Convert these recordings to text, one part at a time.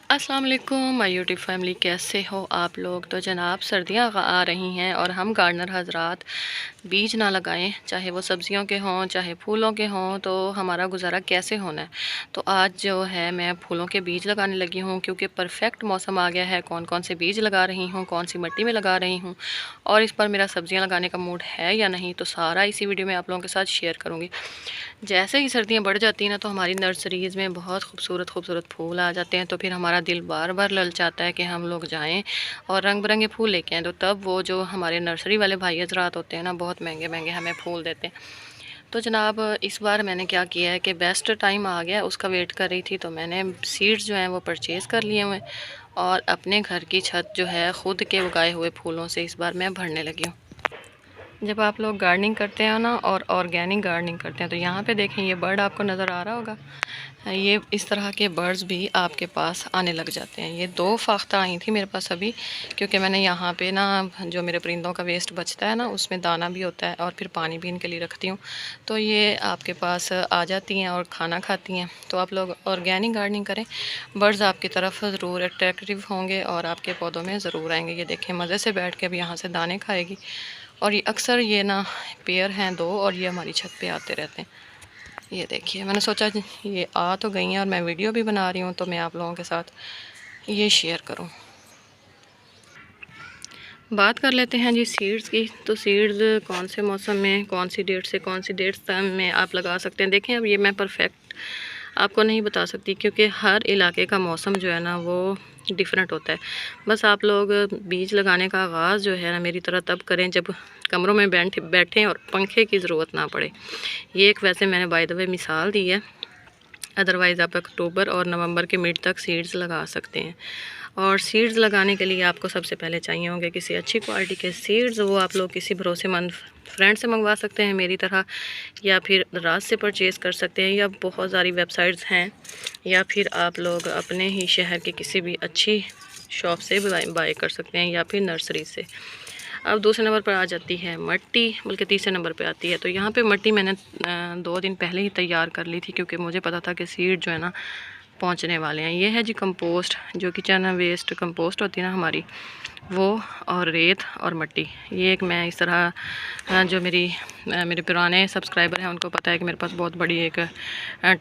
अस्सलाम वालेकुम my YouTube family, कैसे हो आप लोग। तो जनाब सर्दियां आ रही हैं और हम गार्डनर हजरात बीज ना लगाएं, चाहे वो सब्जियों के हों चाहे फूलों के हों, तो हमारा गुजारा कैसे होना है। तो आज जो है मैं फूलों के बीज लगाने लगी हूं, क्योंकि परफेक्ट मौसम आ गया है। कौन कौन से बीज लगा रही हूँ, कौन सी मिट्टी में लगा रही हूँ और इस पर मेरा सब्जियाँ लगाने का मूड है या नहीं, तो सारा इसी वीडियो में आप लोगों के साथ शेयर करूँगी। जैसे ही सर्दियाँ बढ़ जाती हैं ना, तो हमारी नर्सरीज़ में बहुत खूबसूरत खूबसूरत फूल आ जाते हैं। तो फिर हमारा दिल बार बार ललचाता है कि हम लोग जाएं और रंग बिरंगे फूल लेके आएँ। तो तब वो जो हमारे नर्सरी वाले भाई हजरात होते हैं ना, बहुत महंगे महंगे हमें फूल देते हैं। तो जनाब इस बार मैंने क्या किया है कि बेस्ट टाइम आ गया, उसका वेट कर रही थी, तो मैंने सीड्स जो हैं वो परचेज़ कर लिए हुए हैं और अपने घर की छत जो है ख़ुद के उगाए हुए फूलों से इस बार मैं भरने लगी हूँ। जब आप लोग गार्डनिंग करते हैं ना और ऑर्गेनिक गार्डनिंग करते हैं, तो यहाँ पे देखें ये बर्ड आपको नज़र आ रहा होगा। ये इस तरह के बर्ड्स भी आपके पास आने लग जाते हैं। ये 2 फाख्ता आई थी मेरे पास अभी, क्योंकि मैंने यहाँ पे ना जो मेरे परिंदों का वेस्ट बचता है ना, उसमें दाना भी होता है और फिर पानी भी इनके लिए रखती हूँ। तो ये आपके पास आ जाती हैं और खाना खाती हैं। तो आप लोग ऑर्गेनिक गार्डनिंग करें, बर्ड्स आपकी तरफ ज़रूर अट्रैक्टिव होंगे और आपके पौधों में ज़रूर आएंगे। ये देखें मज़े से बैठ के अब यहाँ से दाने खाएगी। और ये अक्सर ये ना पेयर हैं 2 और ये हमारी छत पे आते रहते हैं। ये देखिए, मैंने सोचा ये आ तो गई हैं और मैं वीडियो भी बना रही हूँ, तो मैं आप लोगों के साथ ये शेयर करूँ। बात कर लेते हैं जी सीड्स की। तो सीड्स कौन से मौसम में, कौन सी डेट से कौन सी डेट में आप लगा सकते हैं। देखें अब ये मैं परफेक्ट आपको नहीं बता सकती, क्योंकि हर इलाके का मौसम जो है ना वो डिफरेंट होता है। बस आप लोग बीज लगाने का आगाज़ जो है ना मेरी तरह तब करें जब कमरों में बैठें और पंखे की ज़रूरत ना पड़े। ये एक वैसे मैंने बाय द वे मिसाल दी है। अदरवाइज़ आप अक्टूबर और नवंबर के मिड तक सीड्स लगा सकते हैं। और सीड्स लगाने के लिए आपको सबसे पहले चाहिए होंगे किसी अच्छी क्वालिटी के सीड्स। वो आप लोग किसी भरोसेमंद फ्रेंड से मंगवा सकते हैं मेरी तरह, या फिर राज से परचेज़ कर सकते हैं, या बहुत सारी वेबसाइट्स हैं, या फिर आप लोग अपने ही शहर के किसी भी अच्छी शॉप से बाय कर सकते हैं, या फिर नर्सरी से। अब दूसरे नंबर पर आ जाती है मट्टी, बल्कि तीसरे नंबर पे आती है। तो यहाँ पे मट्टी मैंने 2 दिन पहले ही तैयार कर ली थी, क्योंकि मुझे पता था कि सीड जो है ना पहुँचने वाले हैं। ये है जी कंपोस्ट, जो किचन वेस्ट कंपोस्ट होती है ना हमारी, वो और रेत और मट्टी। ये एक मैं इस तरह जो मेरे पुराने सब्सक्राइबर हैं उनको पता है कि मेरे पास बहुत बड़ी एक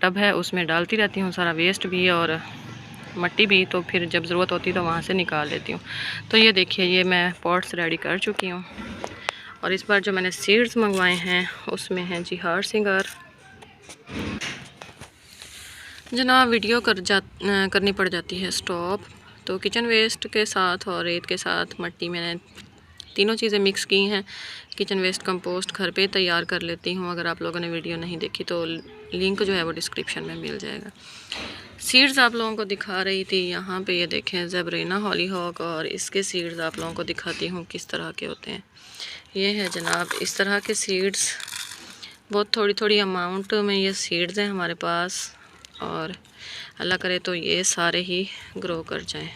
टब है, उसमें डालती रहती हूँ सारा वेस्ट भी और मट्टी भी। तो फिर जब ज़रूरत होती है तो वहाँ से निकाल लेती हूँ। तो ये देखिए, ये मैं पॉट्स रेडी कर चुकी हूँ। और इस बार जो मैंने सीड्स मंगवाए हैं उसमें हैं जी हार सिंगार। जनाब वीडियो करनी पड़ जाती है स्टॉप। तो किचन वेस्ट के साथ और रेत के साथ मट्टी मैंने तीनों चीज़ें मिक्स की हैं। किचन वेस्ट कंपोस्ट घर पे तैयार कर लेती हूँ। अगर आप लोगों ने वीडियो नहीं देखी तो लिंक जो है वो डिस्क्रिप्शन में मिल जाएगा। सीड्स आप लोगों को दिखा रही थी, यहाँ पे ये देखें ज़ेबरेना हॉलीहॉक, और इसके सीड्स आप लोगों को दिखाती हूँ किस तरह के होते हैं। ये है जनाब इस तरह के सीड्स, बहुत थोड़ी थोड़ी अमाउंट में ये सीड्स हैं हमारे पास, और अल्लाह करे तो ये सारे ही ग्रो कर जाएं।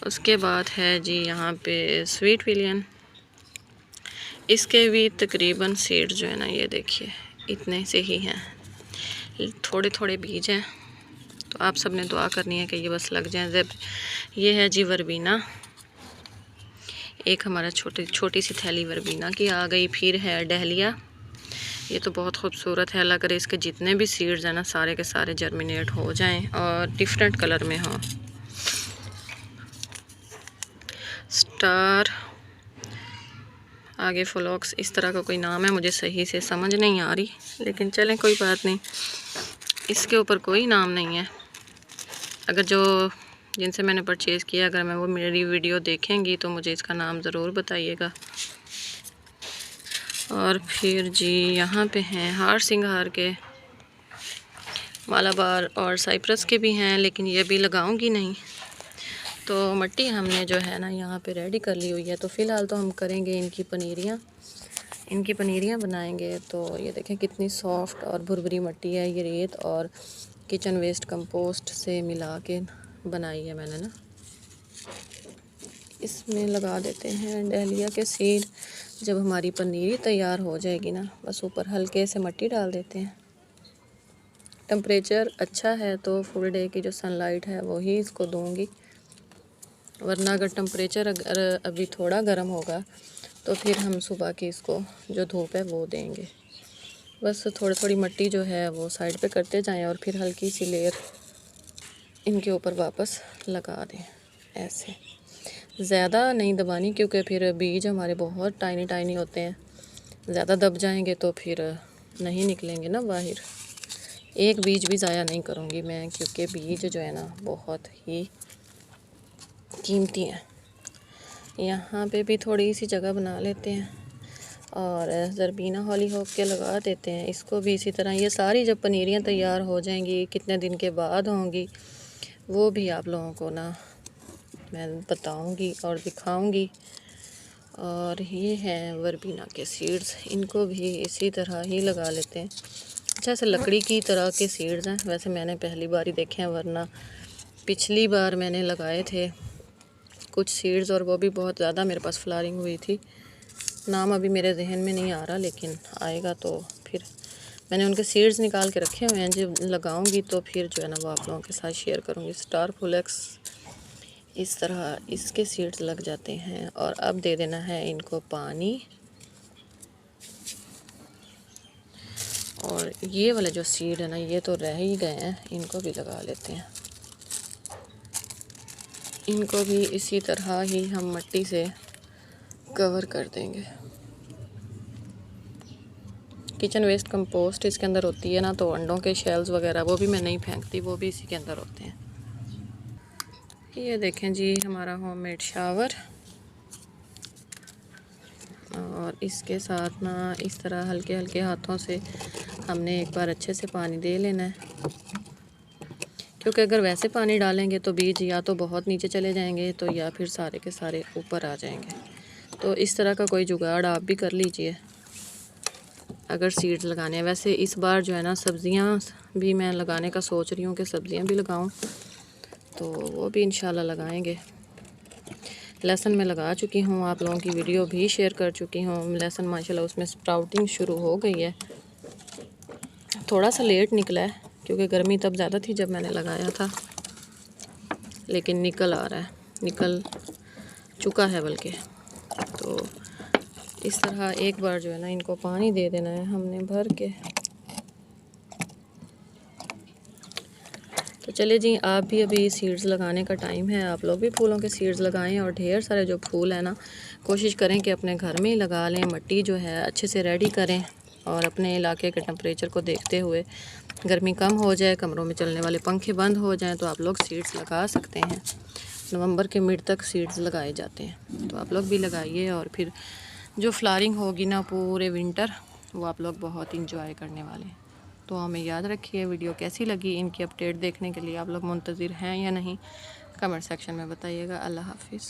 उसके बाद है जी यहाँ पे स्वीट विलियन, इसके भी तकरीबन सीड्स जो है ना ये देखिए इतने से ही हैं, थोड़े थोड़े बीज हैं। तो आप सब ने दुआ करनी है कि ये बस लग जाएं। जब ये है जी वर्बीना, एक हमारा छोटी सी थैली वर्बीना की आ गई। फिर है डहलिया, ये तो बहुत खूबसूरत है। अल्लाह करे इसके जितने भी सीड्स हैं ना सारे के सारे जर्मिनेट हो जाएं और डिफरेंट कलर में हों। स्टार, आगे फ्लॉक्स, इस तरह का कोई नाम है, मुझे सही से समझ नहीं आ रही, लेकिन चलें कोई बात नहीं, इसके ऊपर कोई नाम नहीं है। अगर जो जिनसे मैंने परचेज़ किया, अगर मैं वो मेरी वीडियो देखेंगी तो मुझे इसका नाम ज़रूर बताइएगा। और फिर जी यहाँ पे हैं हार सिंगार के, मालाबार और साइप्रस के भी हैं, लेकिन ये भी लगाऊंगी नहीं। तो मट्टी हमने जो है ना यहाँ पे रेडी कर ली हुई है। तो फ़िलहाल तो हम करेंगे इनकी पनीरियाँ बनाएंगे। तो ये देखें कितनी सॉफ्ट और भुरभुरी मट्टी है। ये रेत और किचन वेस्ट कंपोस्ट से मिला के बनाई है मैंने ना। इसमें लगा देते हैं डहलिया के सीड। जब हमारी पनीरी तैयार हो जाएगी ना, बस ऊपर हल्के से मट्टी डाल देते हैं टेम्परेचर अच्छा है तो फुल डे की जो सनलाइट है वही इसको दूंगी, वरना अगर टेम्परेचर अगर अभी थोड़ा गर्म होगा तो फिर हम सुबह की इसको जो धूप है वो देंगे। बस थोड़ी थोड़ी मिट्टी जो है वो साइड पे करते जाएं और फिर हल्की सी लेयर इनके ऊपर वापस लगा दें। ऐसे ज़्यादा नहीं दबानी क्योंकि फिर बीज हमारे बहुत टाइनी टाइनी होते हैं, ज़्यादा दब जाएंगे तो फिर नहीं निकलेंगे ना बाहर। एक बीज भी ज़ाया नहीं करूँगी मैं, क्योंकि बीज जो है ना बहुत ही कीमती हैं। यहाँ पे भी थोड़ी सी जगह बना लेते हैं और ज़रबीना हॉलीहॉक के लगा देते हैं इसको भी इसी तरह। ये सारी जब पनीरियाँ तैयार हो जाएंगी, कितने दिन के बाद होंगी वो भी आप लोगों को ना मैं बताऊंगी और दिखाऊंगी। और ये हैं वर्बीना के सीड्स, इनको भी इसी तरह ही लगा लेते हैं। जैसे लकड़ी की तरह के सीड्स हैं, वैसे मैंने पहली बार ही देखे हैं, वरना पिछली बार मैंने लगाए थे कुछ सीड्स और वो भी बहुत ज़्यादा मेरे पास फ्लावरिंग हुई थी। नाम अभी मेरे जहन में नहीं आ रहा, लेकिन आएगा तो फिर मैंने उनके सीड्स निकाल के रखे हुए हैं। जब लगाऊंगी तो फिर जो है ना वो आप लोगों के साथ शेयर करूंगी। स्टार फुलेक्स इस तरह इसके सीड्स लग जाते हैं। और अब दे देना है इनको पानी। और ये वाले जो सीड है ना ये तो रह ही गए हैं, इनको भी लगा लेते हैं। इनको भी इसी तरह ही हम मिट्टी से कवर कर देंगे। किचन वेस्ट कंपोस्ट इसके अंदर होती है ना, तो अंडों के शेल्स वगैरह वो भी मैं नहीं फेंकती, वो भी इसी के अंदर होते हैं। ये देखें जी हमारा होममेड शावर। और इसके साथ ना इस तरह हल्के हल्के हाथों से हमने एक बार अच्छे से पानी दे लेना है, क्योंकि अगर वैसे पानी डालेंगे तो बीज या तो बहुत नीचे चले जाएंगे तो या फिर सारे के सारे ऊपर आ जाएंगे। तो इस तरह का कोई जुगाड़ आप भी कर लीजिए अगर सीड्स लगाने हैं। वैसे इस बार जो है ना सब्ज़ियां भी मैं लगाने का सोच रही हूँ कि सब्ज़ियां भी लगाऊं, तो वो भी इंशाल्लाह लगाएंगे। लहसुन में लगा चुकी हूँ, आप लोगों की वीडियो भी शेयर कर चुकी हूँ। लहसुन माशाल्लाह उसमें स्प्राउटिंग शुरू हो गई है। थोड़ा सा लेट निकला है क्योंकि गर्मी तब ज़्यादा थी जब मैंने लगाया था, लेकिन निकल आ रहा है, निकल चुका है बल्कि। तो इस तरह एक बार जो है ना इनको पानी दे देना है हमने भर के। तो चले जी, आप भी अभी सीड्स लगाने का टाइम है, आप लोग भी फूलों के सीड्स लगाएं। और ढेर सारे जो फूल हैं ना कोशिश करें कि अपने घर में ही लगा लें। मिट्टी जो है अच्छे से रेडी करें और अपने इलाके के टेम्परेचर को देखते हुए, गर्मी कम हो जाए, कमरों में चलने वाले पंखे बंद हो जाएं, तो आप लोग सीड्स लगा सकते हैं। नवंबर के मिड तक सीड्स लगाए जाते हैं, तो आप लोग भी लगाइए। और फिर जो फ्लावरिंग होगी ना पूरे विंटर, वो आप लोग बहुत इंजॉय करने वाले हैं। तो हमें याद रखिए। वीडियो कैसी लगी, इनकी अपडेट देखने के लिए आप लोग मुंतज़िर हैं या नहीं, कमेंट सेक्शन में बताइएगा। अल्लाह हाफिज़।